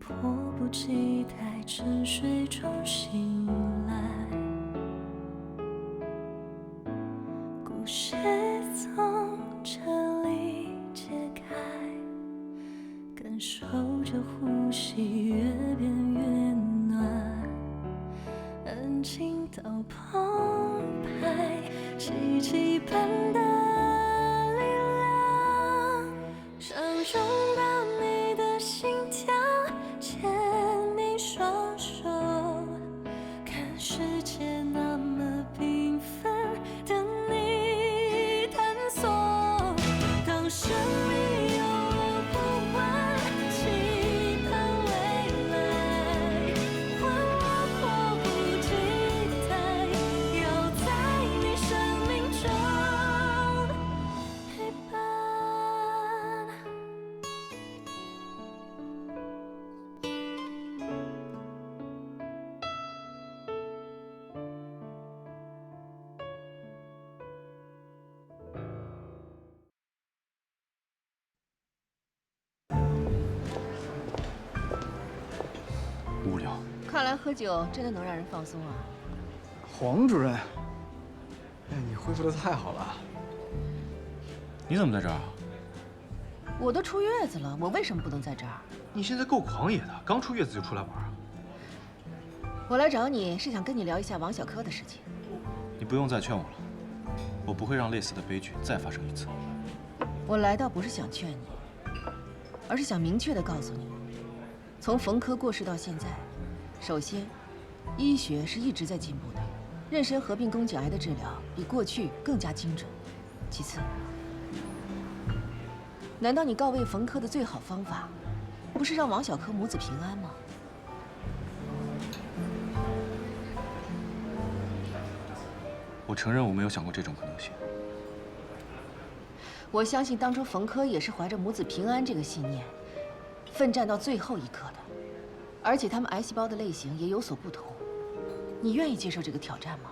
迫不及待沉睡中醒来，故事从这里揭开，感受着呼吸越变越暖，安静到澎湃，奇迹般的力量，想拥抱你的心跳，牵你双手，看世界那么缤纷，等你探索。当生命有了呼唤，期盼未来，换我迫不及待，要在你生命中陪伴。无聊。看来喝酒真的能让人放松啊！黄主任，哎，你恢复的太好了。你怎么在这儿啊？我都出月子了，我为什么不能在这儿？你现在够狂野的，刚出月子就出来玩啊？我来找你是想跟你聊一下王小柯的事情。你不用再劝我了，我不会让类似的悲剧再发生一次。我来倒不是想劝你，而是想明确的告诉你，从冯科过世到现在，首先，医学是一直在进步的，妊娠合并宫颈癌的治疗比过去更加精准。其次，难道你告慰冯科的最好方法，不是让王小柯母子平安吗？我承认我没有想过这种可能性。我相信当初冯科也是怀着母子平安这个信念，奋战到最后一刻的。而且他们癌细胞的类型也有所不同，你愿意接受这个挑战吗？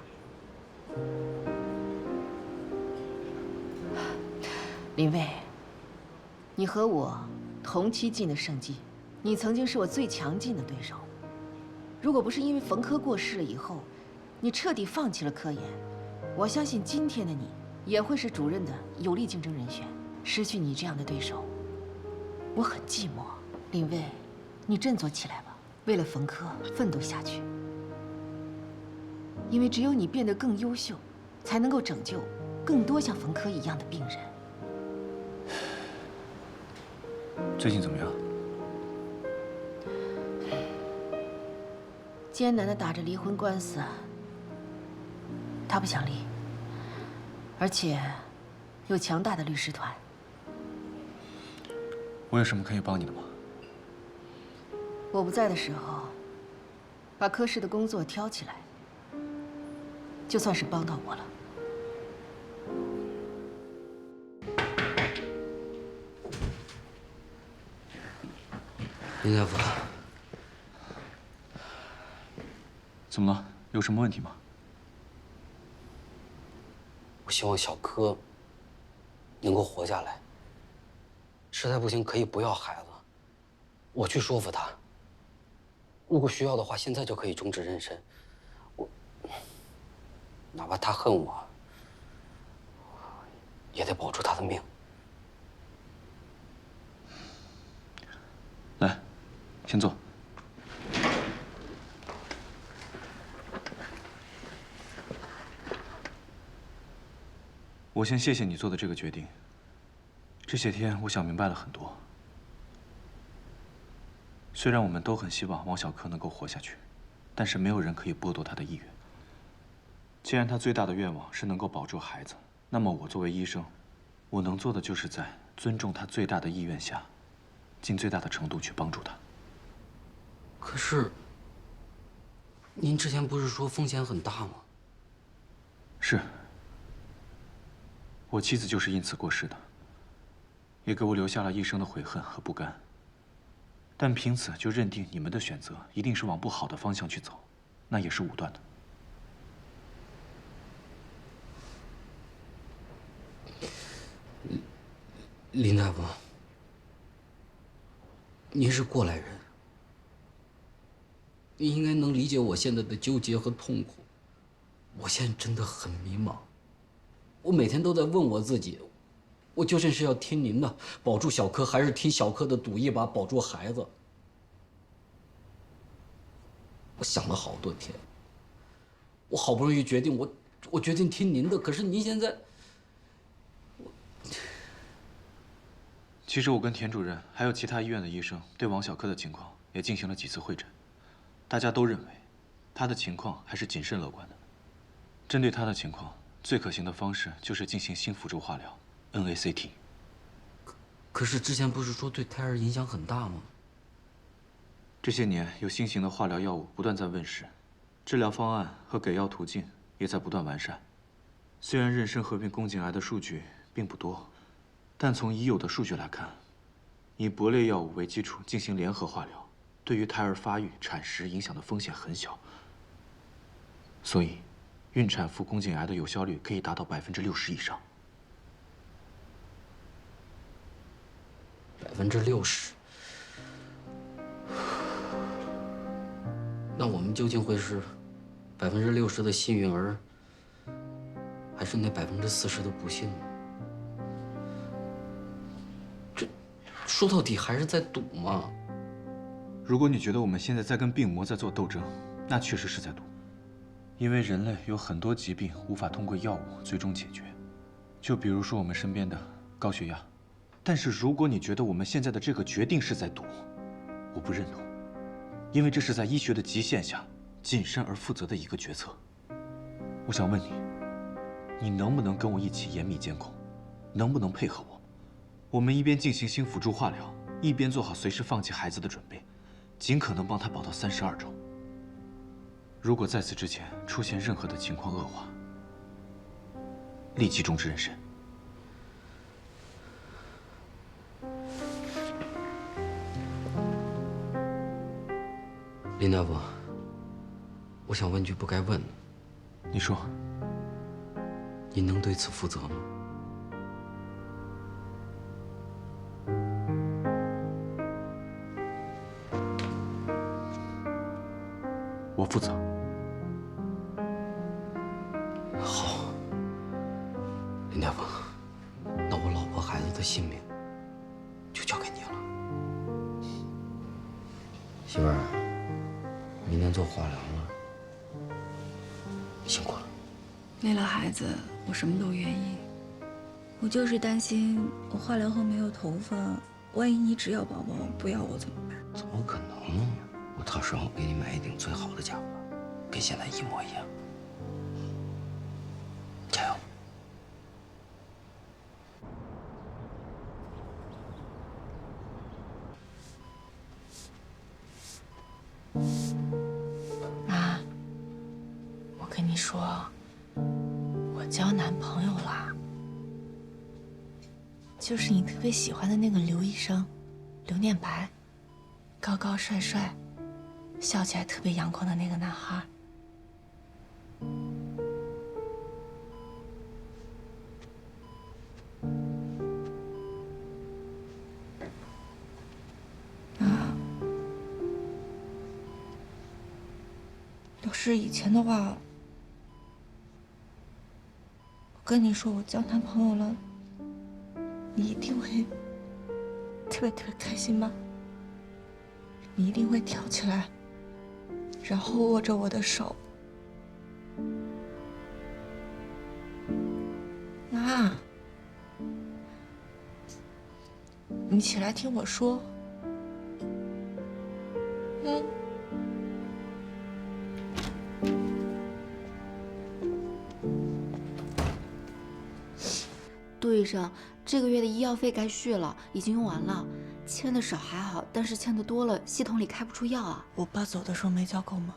林卫，你和我同期进的圣迹，你曾经是我最强劲的对手。如果不是因为冯科过世了以后，你彻底放弃了科研，我相信今天的你也会是主任的有力竞争人选。失去你这样的对手，我很寂寞。林卫，你振作起来吧，为了冯科奋斗下去。因为只有你变得更优秀，才能够拯救更多像冯科一样的病人。最近怎么样？艰难地打着离婚官司，他不想离，而且有强大的律师团。我有什么可以帮你的吗？我不在的时候，把科室的工作挑起来，就算是帮到我了。林大夫，怎么了？有什么问题吗？我希望小柯能够活下来。实在不行，可以不要孩子，我去说服他。如果需要的话，现在就可以终止妊娠。哪怕他恨我，也得保住他的命。来，先坐。我先谢谢你做的这个决定。这些天，我想明白了很多。虽然我们都很希望王小柯能够活下去，但是没有人可以剥夺他的意愿。既然他最大的愿望是能够保住孩子，那么我作为医生，我能做的就是在尊重他最大的意愿下，尽最大的程度去帮助他。可是，您之前不是说风险很大吗？是。我妻子就是因此过世的，也给我留下了一生的悔恨和不甘。但凭此就认定你们的选择一定是往不好的方向去走，那也是武断的。林大夫，您是过来人，你应该能理解我现在的纠结和痛苦。我现在真的很迷茫，我每天都在问我自己，我究竟是要听您的保住小柯，还是听小柯的赌一把保住孩子？我想了好多天，我好不容易决定，我决定听您的，可是您现在，其实我跟田主任还有其他医院的医生对王小柯的情况也进行了几次会诊，大家都认为他的情况还是谨慎乐观的。针对他的情况，最可行的方式就是进行新辅助化疗 NACT。可是之前不是说对胎儿影响很大吗？这些年有新型的化疗药物不断在问世，治疗方案和给药途径也在不断完善。虽然妊娠合并宫颈癌的数据并不多，但从已有的数据来看，以铂类药物为基础进行联合化疗，对于胎儿发育、产时影响的风险很小。所以，孕产妇宫颈癌的有效率可以达到60%以上。60%。那我们究竟会是60%的幸运儿，还是那40%的不幸呢？这说到底还是在赌嘛。如果你觉得我们现在在跟病魔在做斗争，那确实是在赌。因为人类有很多疾病无法通过药物最终解决，就比如说我们身边的高血压。但是如果你觉得我们现在的这个决定是在赌，我不认同，因为这是在医学的极限下谨慎而负责的一个决策。我想问你，你能不能跟我一起严密监控？能不能配合我？我们一边进行新辅助化疗，一边做好随时放弃孩子的准备，尽可能帮他保到32周。如果在此之前出现任何的情况恶化，立即终止妊娠。林大夫，我想问句不该问的。你说，您能对此负责吗？我负责。好，林大夫，那我老婆孩子的性命就交给你了。媳妇儿，明天做化疗了，辛苦了。为了孩子，我什么都愿意。我就是担心我化疗后没有头发，万一你只要宝宝不要我怎么办？怎么可能？我到时候给你买一顶最好的假发，跟现在一模一样。加油！妈，我跟你说，我交男朋友啦，就是你特别喜欢的那个刘医生，刘念白，高高帅帅，笑起来特别阳光的那个男孩。要是以前的话，我跟你说我交男朋友了，你一定会特别开心吧？你一定会跳起来，然后握着我的手。妈，你起来听我说。杜医生，这个月的医药费该续了，已经用完了。欠的少还好，但是欠的多了，系统里开不出药啊。我爸走的时候没交够吗？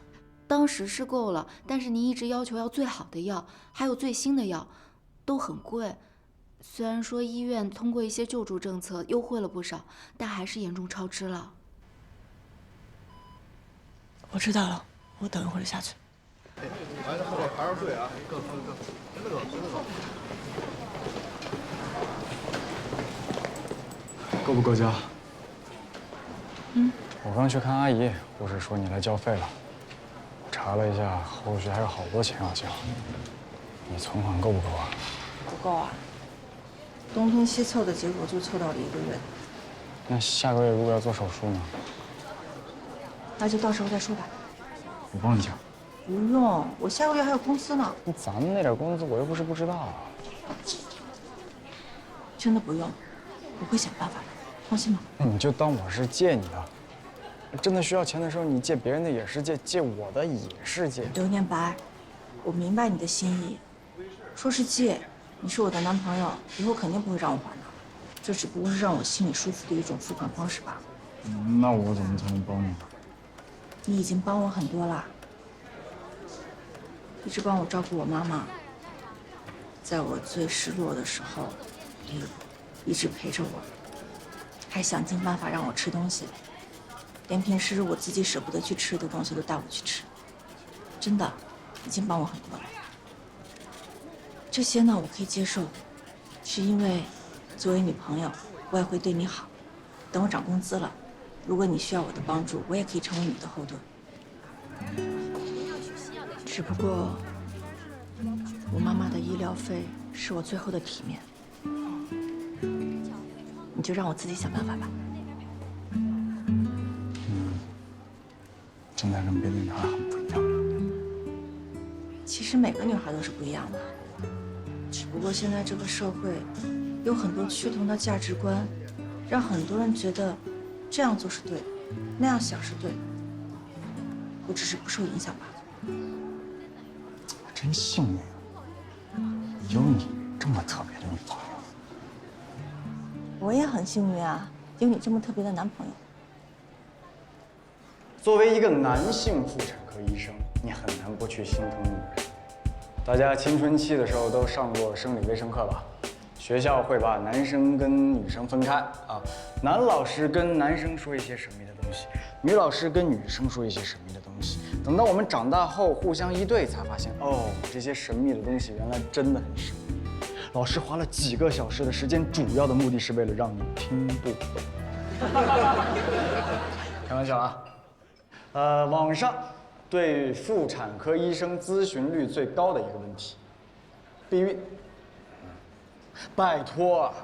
当时是够了，但是您一直要求要最好的药，还有最新的药，都很贵。虽然说医院通过一些救助政策优惠了不少，但还是严重超支了。我知道了，我等一会儿就下去。来，后边排上队啊，各。够不够交？我刚去看阿姨，护士说你来交费了，查了一下，后续还有好多钱要交。你存款够不够啊？不够啊，东拼西凑的结果就凑到了1个月。那下个月如果要做手术呢？那就到时候再说吧。我帮你交。不用，我下个月还有工资呢。咱们那点工资我又不是不知道啊。真的不用，我会想办法的，放心吧。那你就当我是借你的。真的需要钱的时候，你借别人的也是借，借我的也是借。刘念白，我明白你的心意。说是借，你是我的男朋友，以后肯定不会让我还的。这只不过是让我心里舒服的一种付款方式罢了。那我怎么才能帮你呢？你已经帮我很多了，一直帮我照顾我妈妈，在我最失落的时候，你一直陪着我，还想尽办法让我吃东西，连平时我自己舍不得去吃的东西都带我去吃，真的，已经帮我很多了。这些呢，我可以接受，是因为作为女朋友，我也会对你好。等我涨工资了，如果你需要我的帮助，我也可以成为你的后盾。只不过，我妈妈的医疗费是我最后的体面，你就让我自己想办法吧。真的跟别的女孩很不一样。其实每个女孩都是不一样的，只不过现在这个社会有很多趋同的价值观，让很多人觉得这样做是对的，那样想是对的。我只是不受影响罢了。真幸运啊，有你这么特别的女朋友。我也很幸运啊，有你这么特别的男朋友。作为一个男性妇产科医生，你很难不去心疼女人。大家青春期的时候都上过生理卫生课吧？学校会把男生跟女生分开啊，男老师跟男生说一些神秘的东西，女老师跟女生说一些神秘的东西。等到我们长大后互相一对，才发现哦，这些神秘的东西原来真的很神秘。老师花了几个小时的时间，主要的目的是为了让你听不懂。开玩笑啊。网上对妇产科医生咨询率最高的一个问题，避孕。拜托啊，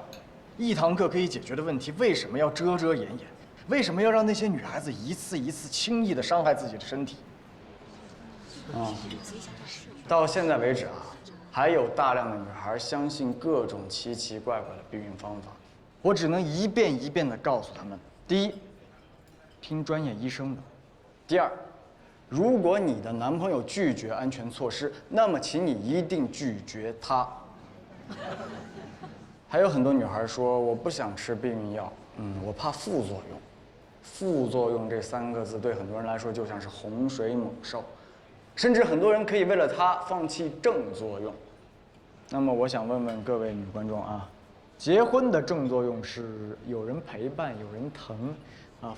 一堂课可以解决的问题，为什么要遮遮掩掩？为什么要让那些女孩子一次一次轻易地伤害自己的身体？到现在为止啊，还有大量的女孩相信各种奇奇怪怪的避孕方法。我只能一遍一遍地告诉她们：第一，听专业医生的；第二，如果你的男朋友拒绝安全措施，那么请你一定拒绝他。还有很多女孩说我不想吃避孕药，我怕副作用。副作用这3个字对很多人来说就像是洪水猛兽，甚至很多人可以为了它放弃正作用。那么我想问问各位女观众啊，结婚的正作用是有人陪伴，有人疼，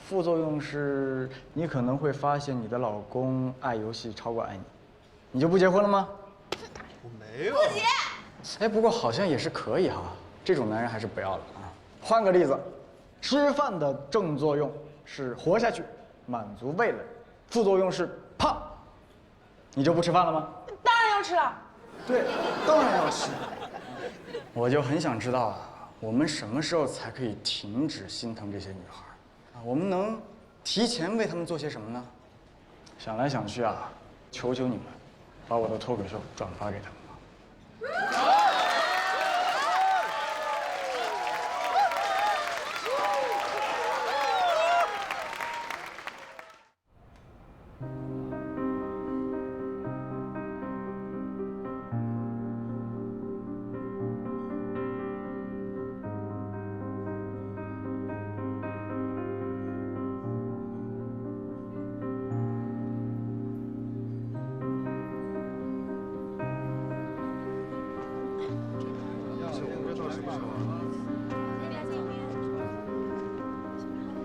副作用是你可能会发现你的老公爱游戏超过爱你，你就不结婚了吗？我没有。不结。哎，不过好像也是可以哈，这种男人还是不要了啊。换个例子，吃饭的正作用是活下去，满足味蕾；副作用是胖，你就不吃饭了吗？当然要吃了。对，当然要吃。我就很想知道啊，我们什么时候才可以停止心疼这些女孩啊？我们能提前为她们做些什么呢？想来想去啊，求求你们，把我的脱口秀转发给他们吧。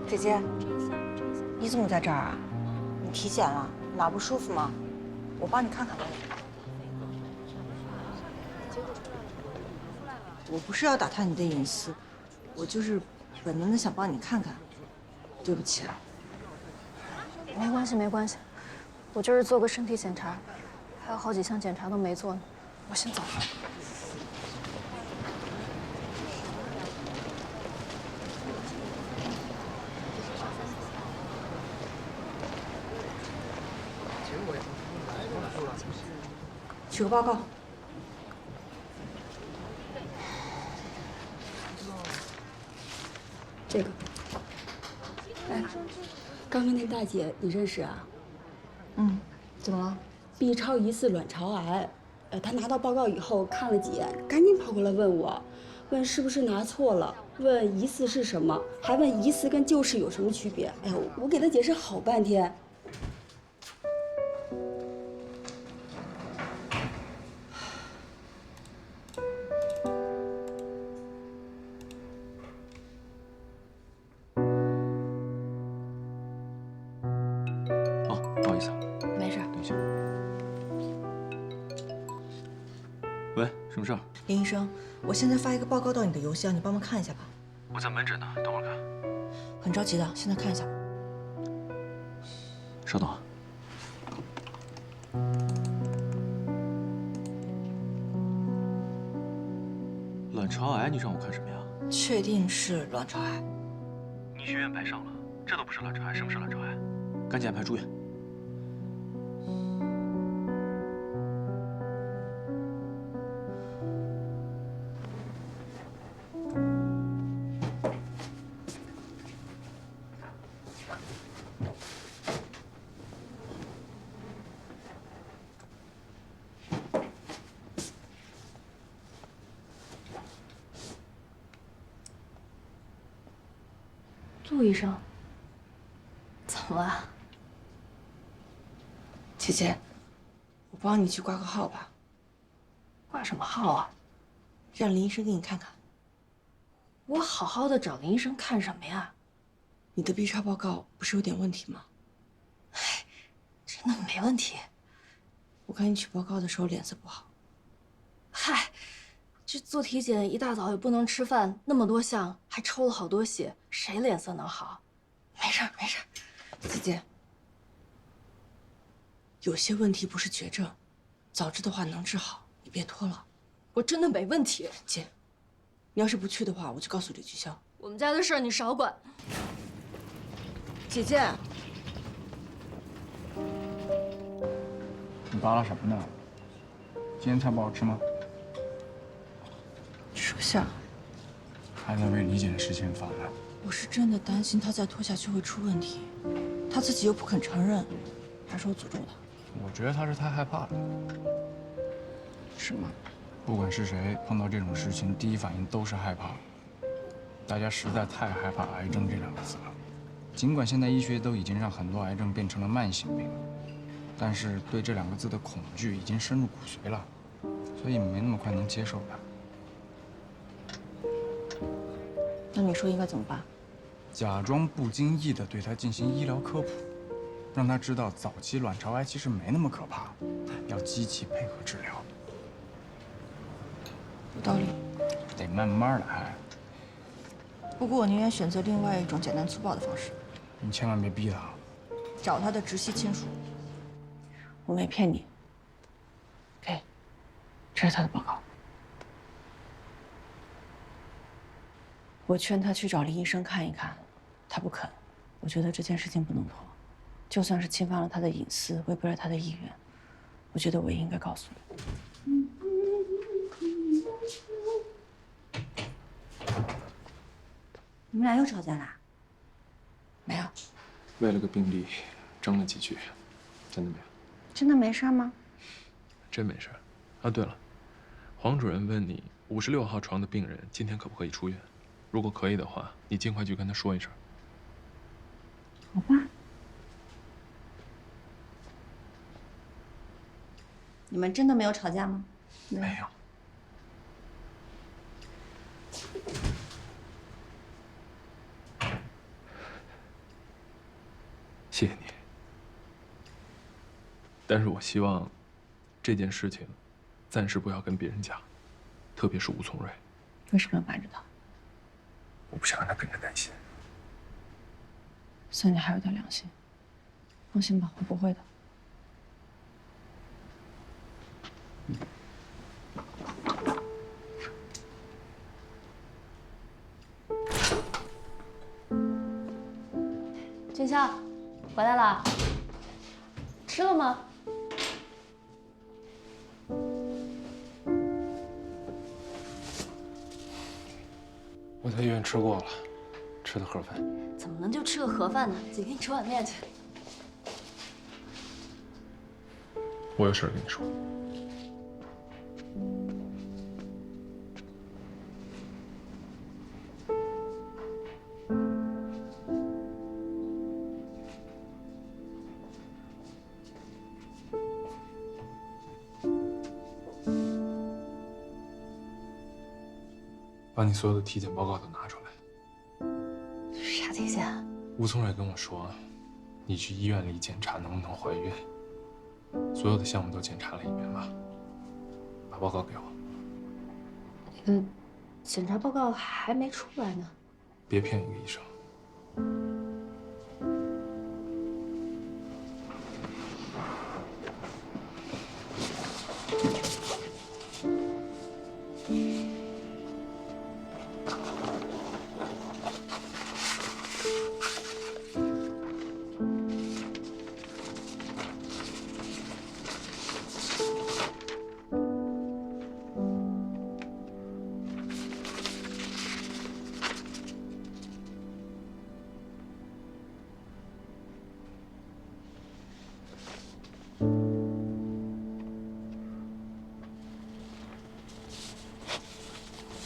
姐姐，你怎么在这儿啊？你体检了，哪不舒服吗？我帮你看看吧。我不是要打探你的隐私，我就是本能的想帮你看看。对不起啊。没关系，没关系，我今儿做个身体检查，还有好几项检查都没做呢，我先走了。取个报告。这个，哎，刚刚那大姐你认识啊？嗯，怎么了？ B 超疑似卵巢癌，她拿到报告以后看了几眼，赶紧跑过来问我，问是不是拿错了，问疑似是什么，还问疑似跟旧氏有什么区别。哎呦，我给她解释好半天。哦，不好意思啊，没事。等一下。喂，什么事儿？林医生，我现在发一个报告到你的邮箱，你帮忙看一下吧。我在门诊呢，等会儿看。很着急的，现在看一下吧。稍等啊。卵巢癌，你让我看什么呀？确定是卵巢癌。你医学院白上了，这都不是卵巢癌，什么是卵巢癌？赶紧安排住院。陆医生，怎么了？姐姐，我帮你去挂个号吧。挂什么号啊？让林医生给你看看。我好好的找林医生看什么呀？你的 B 超报告不是有点问题吗？真的没问题。我看你取报告的时候脸色不好。嗨，这做体检一大早也不能吃饭，那么多项，还抽了好多血，谁脸色能好？没事儿没事儿，姐姐，有些问题不是绝症，早知的话能治好，你别拖了。我真的没问题。姐，你要是不去的话，我就告诉李菊潇。我们家的事儿你少管。姐姐，你扒拉什么呢？今天菜不好吃吗？属下，还在为李姐的事情烦呢。我是真的担心他再拖下去会出问题，他自己又不肯承认，还说我诅咒他。我觉得她是太害怕了。是吗？不管是谁碰到这种事情，第一反应都是害怕。大家实在太害怕“癌症”这两个字了。尽管现在医学都已经让很多癌症变成了慢性病，但是对这两个字的恐惧已经深入骨髓了，所以没那么快能接受它。那你说应该怎么办？假装不经意地对他进行医疗科普，让他知道早期卵巢癌其实没那么可怕，要积极配合治疗。有道理。得慢慢来，不过我宁愿选择另外一种简单粗暴的方式，你千万别逼他。找他的直系亲属。我没骗你。给，这是他的报告。我劝他去找林医生看一看，他不肯。我觉得这件事情不能拖，就算是侵犯了他的隐私，违背了他的意愿，我觉得我也应该告诉你。你们俩又吵架啦？没有，为了个病例争了几句，真的没有。真的没事吗？真没事。啊，对了，黄主任问你56号床的病人今天可不可以出院？如果可以的话，你尽快去跟他说一声。好吧。你们真的没有吵架吗？没有。谢谢你。但是我希望这件事情暂时不要跟别人讲，特别是吴从瑞。为什么要瞒着他？我不想让他跟着担心。算你还有点良心。放心吧，我不会的。锦香，回来了，吃了吗？我在医院吃过了，吃的盒饭。怎么能就吃个盒饭呢？姐给你吃碗面去。我有事儿跟你说。把你所有的体检报告都拿出来。啥体检？吴聪蕊跟我说，你去医院里检查能不能怀孕，所有的项目都检查了一遍吧。把报告给我。检查报告还没出来呢。别骗一个医生。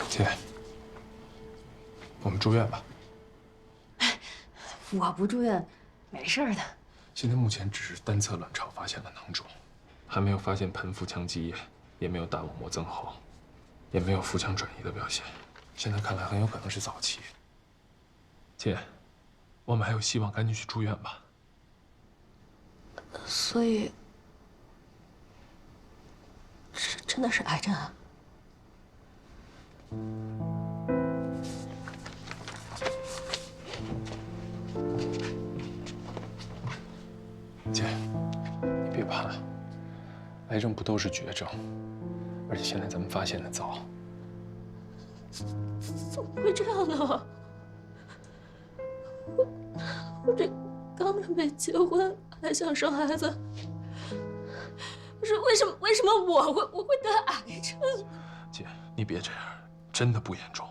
姐，我们住院吧。我不住院，没事的。现在目前只是单侧卵巢发现了囊肿，还没有发现盆腹腔积液，也没有大网膜增厚，也没有腹腔转移的表现。现在看来很有可能是早期。姐，我们还有希望，赶紧去住院吧。所以，真的是癌症啊？姐，你别怕，癌症不都是绝症，而且现在咱们发现的早。怎么会这样呢？我这刚准备结婚，还想生孩子，不是为什么我会得癌症？姐，你别这样，真的不严重。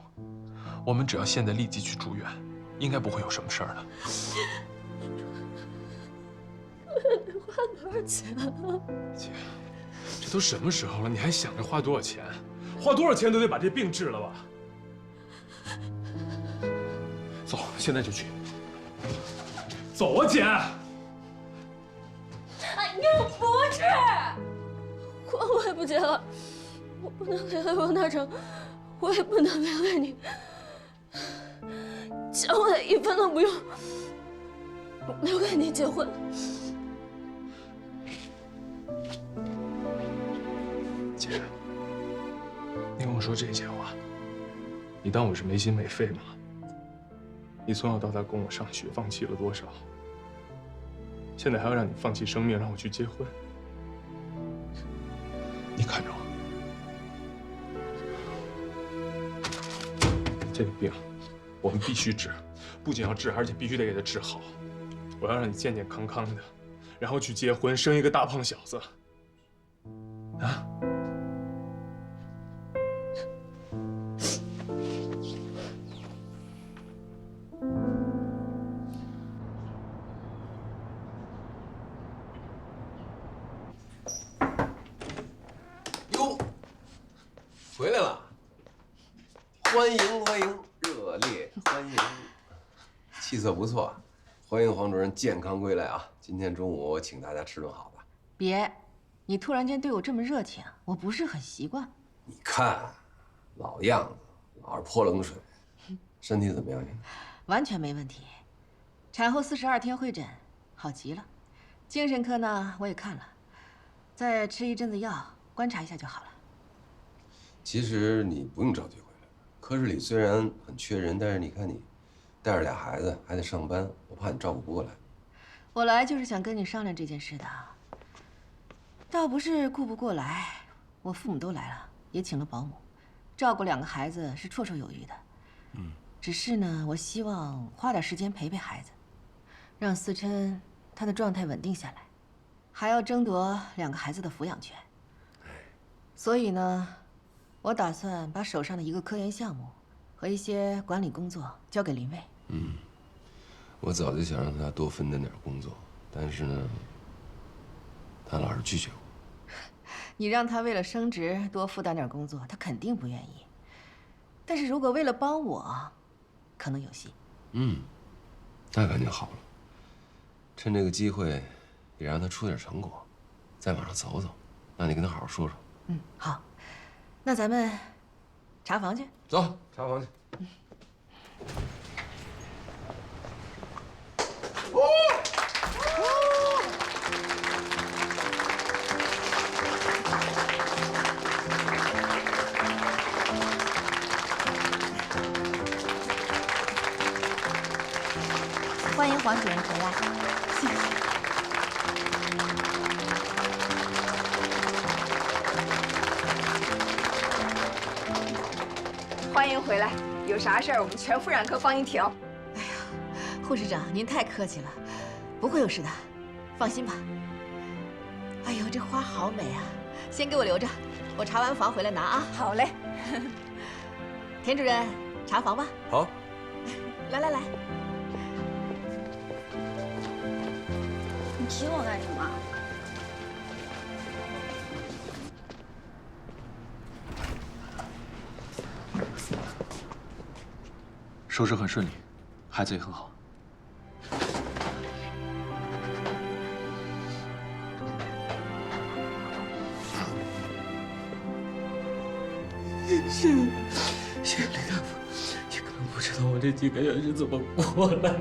我们只要现在立即去住院，应该不会有什么事儿的。得花多少钱啊？姐，这都什么时候了，你还想着花多少钱？花多少钱都得把这病治了吧？走，现在就去。走啊，姐！哎呀，不是，婚我也不结了，我不能为了王大成，我也不能为了你，钱我也一分都不用，留给你结婚。姐，你跟我说这些话，你当我是没心没肺吗？你从小到大供我上学，放弃了多少？现在还要让你放弃生命，让我去结婚？你看着我，这个病我们必须治，不仅要治，而且必须得给他治好。我要让你健健康康的，然后去结婚，生一个大胖小子。啊？回来了，欢迎欢迎，热烈欢迎，气色不错，欢迎黄主任健康归来啊！今天中午我请大家吃顿好的。别，你突然间对我这么热情，我不是很习惯。你看，老样子，老是泼冷水，身体怎么样？完全没问题，产后42天会诊，好极了。精神科呢，我也看了，再吃一阵子药，观察一下就好了。其实你不用着急回来，科室里虽然很缺人，但是你看你带着俩孩子还得上班，我怕你照顾不过来。我来就是想跟你商量这件事的，倒不是顾不过来，我父母都来了，也请了保姆，照顾2个孩子是绰绰有余的。只是呢，我希望花点时间陪陪孩子。让思琛她的状态稳定下来，还要争夺2个孩子的抚养权。所以呢，我打算把手上的一个科研项目和一些管理工作交给林卫。我早就想让他多分担点工作，但是呢，他老是拒绝我。你让他为了升职多负担点工作，他肯定不愿意。但是如果为了帮我，可能有戏。那感觉好了，趁这个机会，也让他出点成果，再往上走走。那你跟他好好说说。好，那咱们查房去。走，查房去。欢迎黄主任回来。谢谢。欢迎回来，有啥事儿我们全妇产科帮您调。哎呀，护士长您太客气了，不会有事的，放心吧。哎呦，这花好美啊，先给我留着，我查完房回来拿啊。好嘞。田主任，查房吧。好。来来来。你提我干什么？手术很顺利，孩子也很好。谢谢雷大夫，你根本不知道我这几个月是怎么过来的。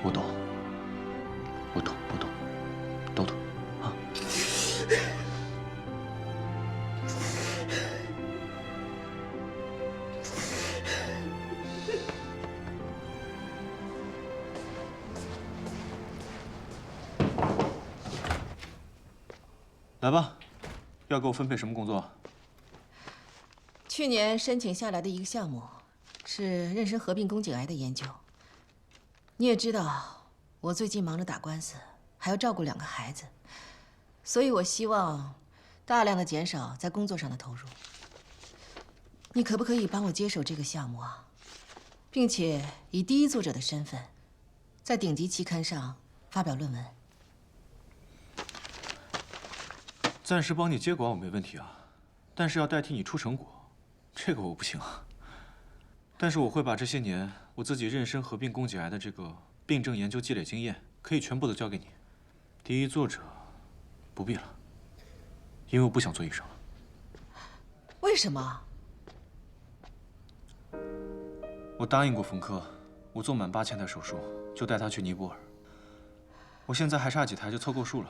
我懂，我懂，都懂啊。来吧，要给我分配什么工作？去年申请下来的一个项目，是妊娠合并宫颈癌的研究。你也知道，我最近忙着打官司，还要照顾2个孩子，所以我希望大量的减少在工作上的投入。你可不可以帮我接手这个项目啊？并且以第一作者的身份，在顶级期刊上发表论文。暂时帮你接管我没问题啊，但是要代替你出成果，这个我不行啊。但是我会把这些年我自己妊娠合并宫颈癌的这个病症研究积累经验，可以全部都交给你。第一作者不必了，因为我不想做医生了。为什么？我答应过冯科，我做满8000台手术就带他去尼泊尔。我现在还差几台就凑够数了。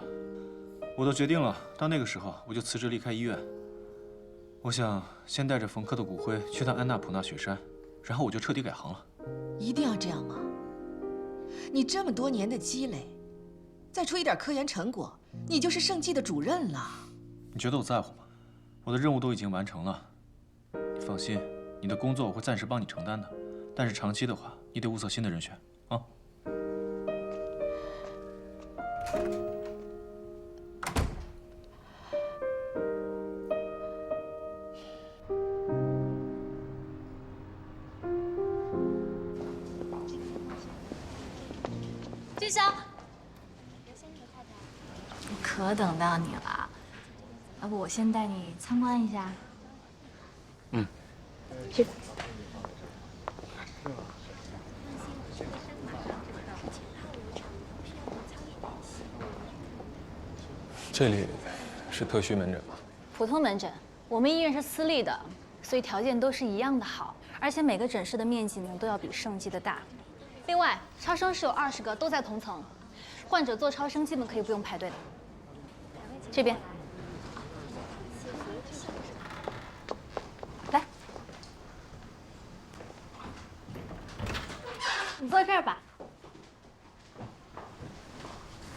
我都决定了，到那个时候我就辞职离开医院。我想先带着冯科的骨灰去趟安纳普纳雪山，然后我就彻底改行了。一定要这样吗？你这么多年的积累，再出一点科研成果，你就是盛季的主任了。你觉得我在乎吗？我的任务都已经完成了。你放心，你的工作我会暂时帮你承担的，但是长期的话，你得物色新的人选啊。俊霄，我可等到你了，要不我先带你参观一下？去。这里是特需门诊吗？普通门诊，我们医院是私立的，所以条件都是一样的好，而且每个诊室的面积呢都要比盛季的大。另外，超声室有20个，都在同层，患者做超声基本可以不用排队的。这边，来，你坐这儿吧。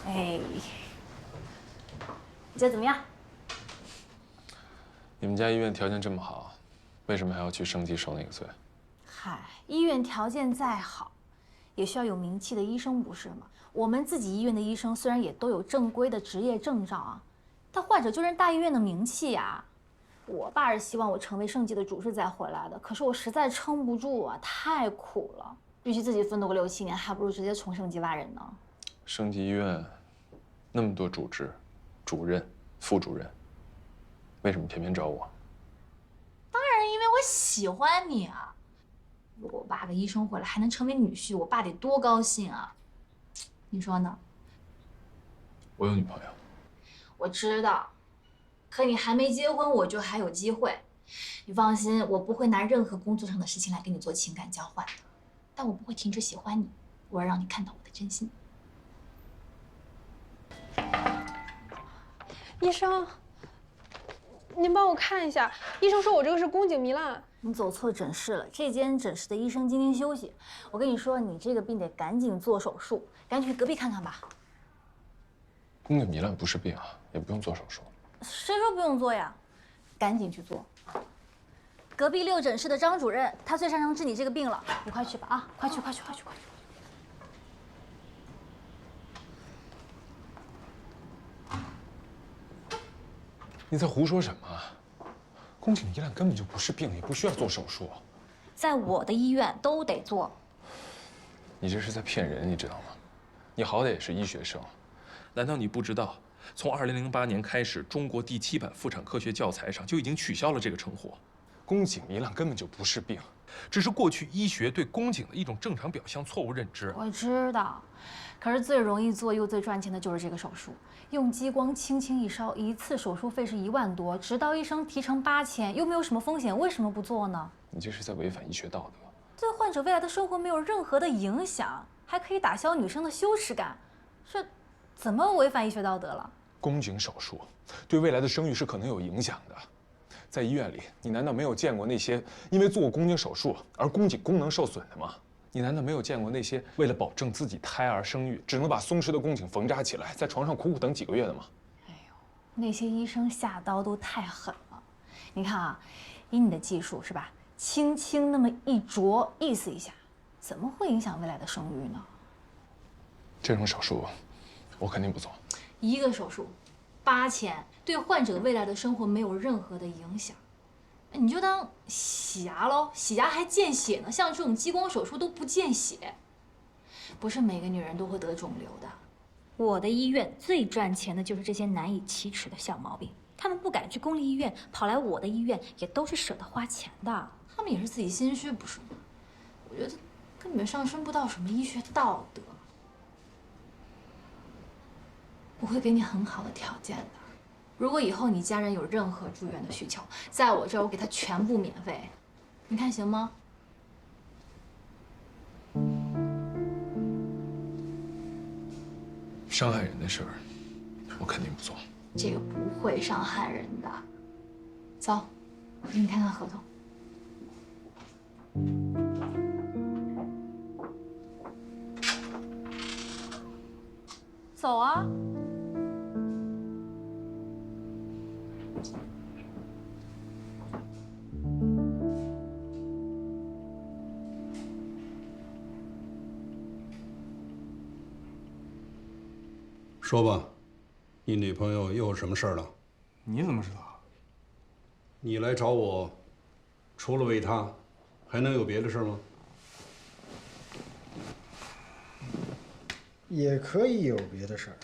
哎，你觉得怎么样？你们家医院条件这么好，为什么还要去盛季受那个罪？嗨，医院条件再好，也需要有名气的医生，不是吗？我们自己医院的医生虽然也都有正规的职业证照啊，但患者就认大医院的名气呀。我爸是希望我成为盛记的主事再回来的，可是我实在撑不住啊，太苦了。与其自己奋斗个6、7年，还不如直接从盛记挖人呢。盛记医院那么多主治、主任、副主任，为什么偏偏找我？当然，因为我喜欢你啊。如果我爸个医生回来还能成为女婿，我爸得多高兴啊！你说呢？我有女朋友。我知道，可你还没结婚，我就还有机会。你放心，我不会拿任何工作上的事情来跟你做情感交换的。但我不会停止喜欢你，我要让你看到我的真心。医生，您帮我看一下，医生说我这个是宫颈糜烂。你走错诊室了，这间诊室的医生今天休息。我跟你说，你这个病得赶紧做手术，赶紧去隔壁看看吧。宫颈糜烂不是病啊，也不用做手术。谁说不用做呀？赶紧去做。隔壁6诊室的张主任，他最擅长治你这个病了，你快去吧啊！快去！你在胡说什么？宫颈糜烂根本就不是病，也不需要做手术。在我的医院都得做。你这是在骗人，你知道吗？你好歹也是医学生，难道你不知道，从2008年开始，中国第7版妇产科学教材上就已经取消了这个称呼。宫颈糜烂根本就不是病，只是过去医学对宫颈的一种正常表象错误认知。我知道，可是最容易做又最赚钱的就是这个手术，用激光轻轻一烧，一次手术费是1万多，指导医生提成8000，又没有什么风险，为什么不做呢？你这是在违反医学道德，对患者未来的生活没有任何的影响，还可以打消女生的羞耻感，这怎么违反医学道德了？宫颈手术对未来的生育是可能有影响的。在医院里，你难道没有见过那些因为做过宫颈手术而宫颈功能受损的吗？你难道没有见过那些为了保证自己胎儿生育，只能把松弛的宫颈缝扎起来，在床上苦苦等几个月的吗？哎呦，那些医生下刀都太狠了。你看啊，以你的技术是吧，轻轻那么一啄，意思一下，怎么会影响未来的生育呢？这种手术，我肯定不做。一个手术8000，对患者未来的生活没有任何的影响，你就当洗牙喽，洗牙还见血呢，像这种激光手术都不见血。不是每个女人都会得肿瘤的。我的医院最赚钱的就是这些难以启齿的小毛病，他们不敢去公立医院，跑来我的医院也都是舍得花钱的。他们也是自己心虚，不是吗？我觉得根本上升不到什么医学道德。我会给你很好的条件的。如果以后你家人有任何住院的需求，在我这儿我给他全部免费，你看行吗？伤害人的事儿，我肯定不做。这个不会伤害人的。走，我给你看看合同。走啊！说吧，你女朋友又有什么事儿了？你怎么知道？你来找我，除了为她，还能有别的事吗？也可以有别的事儿。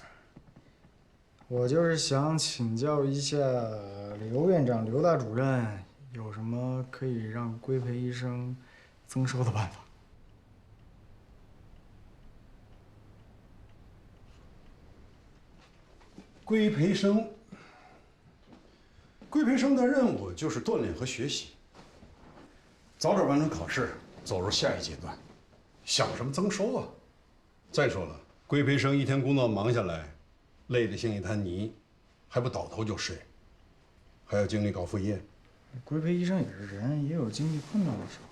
我就是想请教一下刘院长、刘大主任，有什么可以让规培医生增收的办法？规培生，规培生的任务就是锻炼和学习，早点完成考试，走入下一阶段。想什么增收啊？再说了，规培生一天工作忙下来，累得像一滩泥，还不倒头就睡，还要精力搞副业。规培医生也是人，也有经济困难的时候。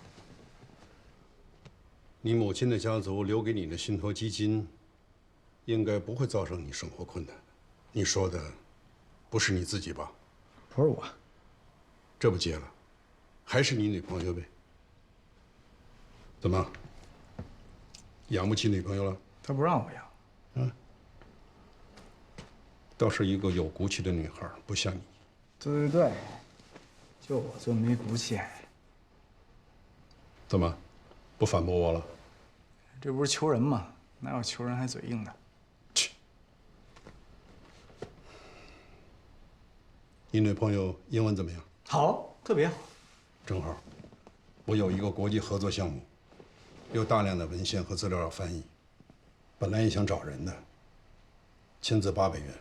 你母亲的家族留给你的信托基金，应该不会造成你生活困难。你说的，不是你自己吧？不是我。这不结了，还是你女朋友呗？怎么？养不起女朋友了？他不让我养。嗯，倒是一个有骨气的女孩，不像你。对，就我这么没骨气。怎么，不反驳我了？这不是求人吗？哪有求人还嘴硬的？切！你女朋友英文怎么样？好，特别好。正好，我有一个国际合作项目，有大量的文献和资料要翻译。本来也想找人的，签字800元，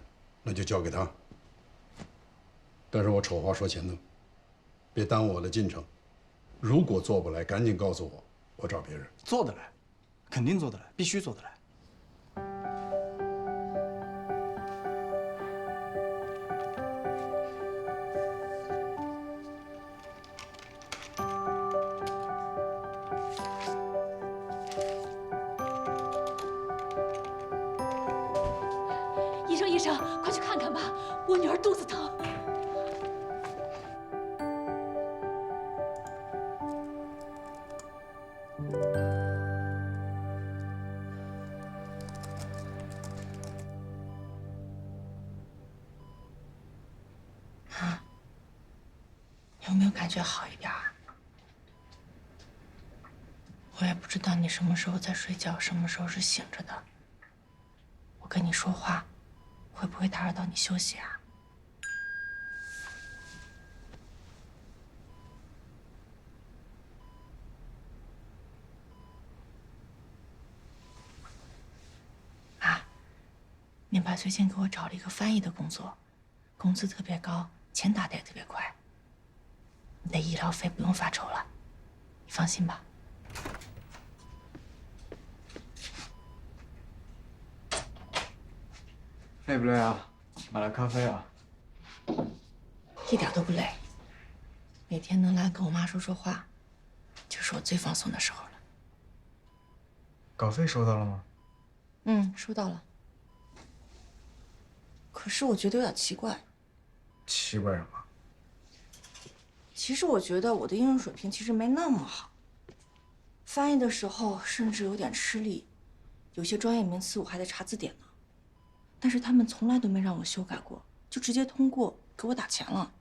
那就交给他。但是我丑话说前头，别耽误我的进程。如果做不来，赶紧告诉我，我找别人。做得来，肯定做得来，必须做得来。医生，快去看看吧，我女儿肚子疼。有没有感觉好一点？我也不知道你什么时候在睡觉，什么时候是醒着的。我跟你说话，会不会打扰到你休息啊？你爸最近给我找了一个翻译的工作，工资特别高，钱打得也特别快。你的医疗费不用发愁了，你放心吧。累不累啊？买了咖啡啊？一点都不累。每天能来跟我妈说说话，就是我最放松的时候了。稿费收到了吗？嗯，收到了。可是我觉得有点奇怪。奇怪什么？其实我觉得我的英语水平其实没那么好，翻译的时候甚至有点吃力，有些专业名词我还得查字典呢。但是他们从来都没让我修改过，就直接通过给我打钱了。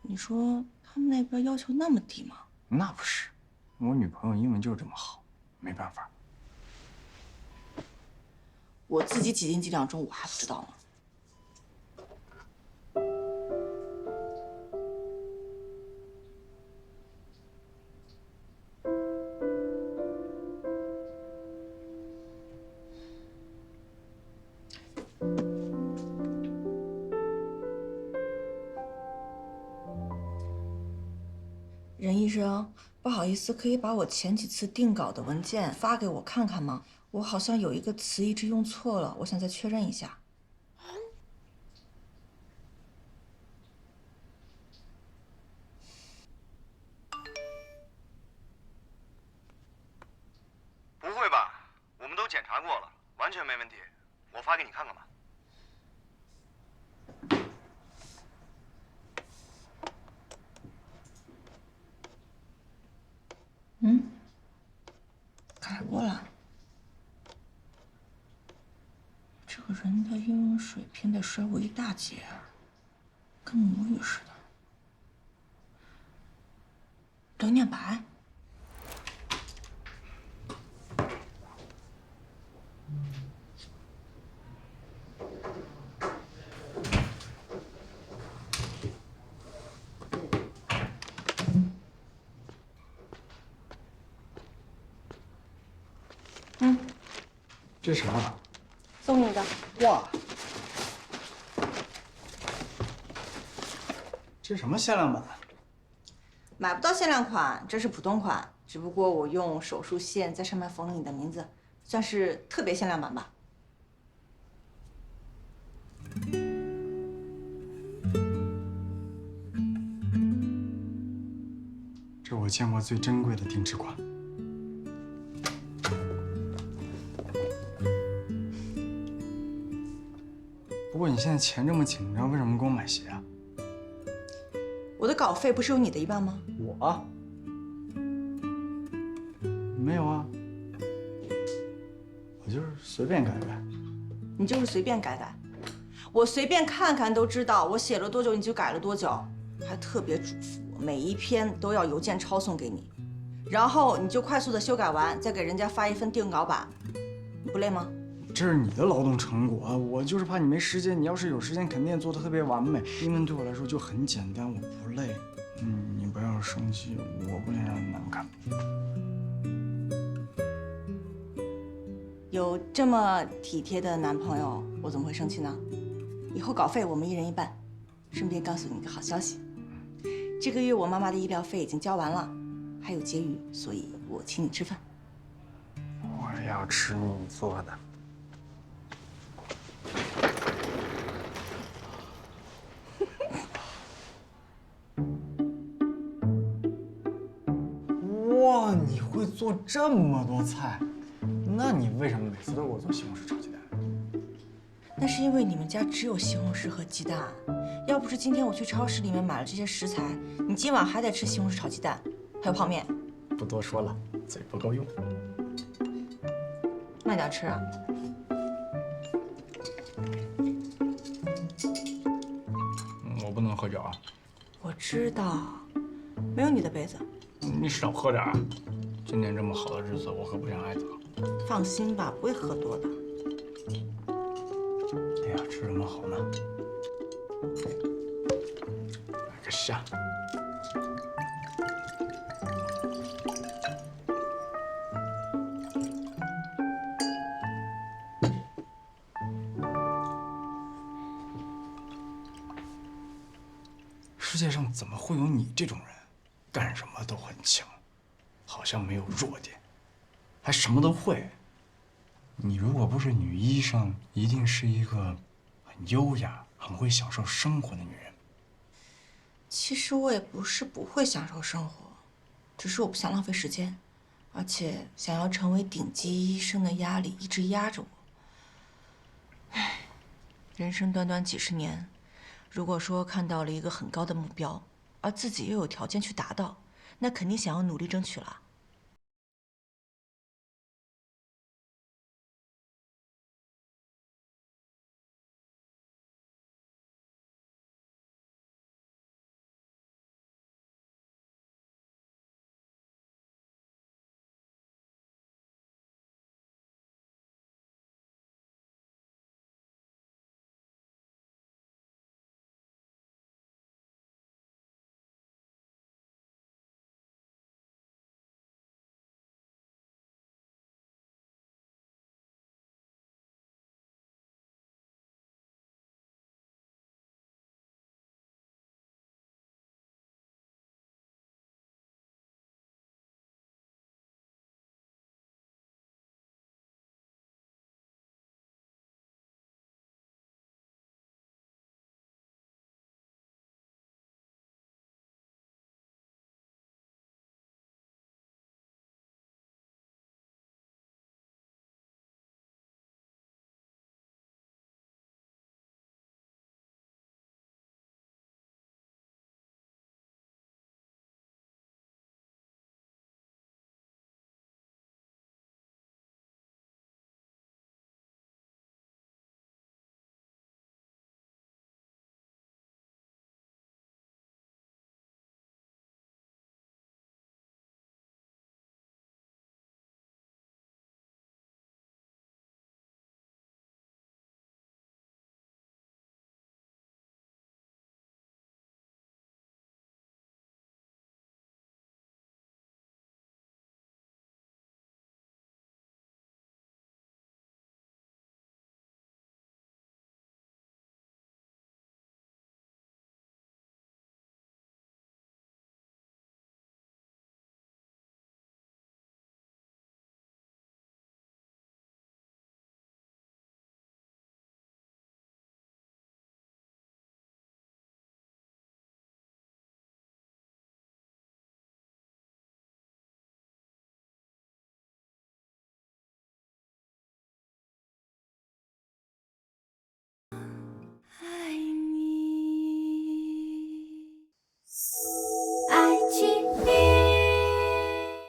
你说他们那边要求那么低吗？那不是，我女朋友英文就是这么好，没办法。我自己几斤几两重我还不知道呢。任医生，不好意思，可以把我前几次定稿的文件发给我看看吗？我好像有一个词一直用错了，我想再确认一下。不会吧？我们都检查过了，完全没问题。我发给你看看吧。嗯，改过了。这个人的英语水平得甩我一大截，跟母语似的。刘念白。这是什么？送你的。哇！这什么限量版？买不到限量款，这是普通款，只不过我用手术线在上面缝了你的名字，算是特别限量版吧。这我见过最珍贵的定制款。不过你现在钱这么紧张，为什么给我买鞋啊？我的稿费不是有你的一半吗？我没有啊，我就是随便改改。你就是随便改改，我随便看看都知道我写了多久你就改了多久，还特别嘱咐我每一篇都要邮件抄送给你，然后你就快速的修改完，再给人家发一份定稿版，你不累吗？这是你的劳动成果，我就是怕你没时间。你要是有时间，肯定做得特别完美。英文对我来说就很简单，我不累。你不要生气，我不想让你难看。有这么体贴的男朋友，我怎么会生气呢？以后稿费我们1人1半。顺便告诉你一个好消息，这个月我妈妈的医疗费已经交完了，还有结余，所以我请你吃饭。我要吃你做的。哇，你会做这么多菜？那你为什么每次都给我做西红柿炒鸡蛋？那是因为你们家只有西红柿和鸡蛋，要不是今天我去超市里面买了这些食材，你今晚还得吃西红柿炒鸡蛋，还有泡面。不多说了，嘴不够用。慢点吃啊。我不能喝酒啊。我知道，没有你的杯子。你少喝点啊！今天这么好的日子，我可不想挨打。放心吧，不会喝多的。哎呀，吃什么好呢？来个虾。世界上怎么会有你这种人？干什么都很强，好像没有弱点，还什么都会。你如果不是女医生，一定是一个很优雅、很会享受生活的女人。其实我也不是不会享受生活，只是我不想浪费时间，而且想要成为顶级医生的压力一直压着我。唉，人生短短几十年，如果说看到了一个很高的目标，而自己又有条件去达到，那肯定想要努力争取了。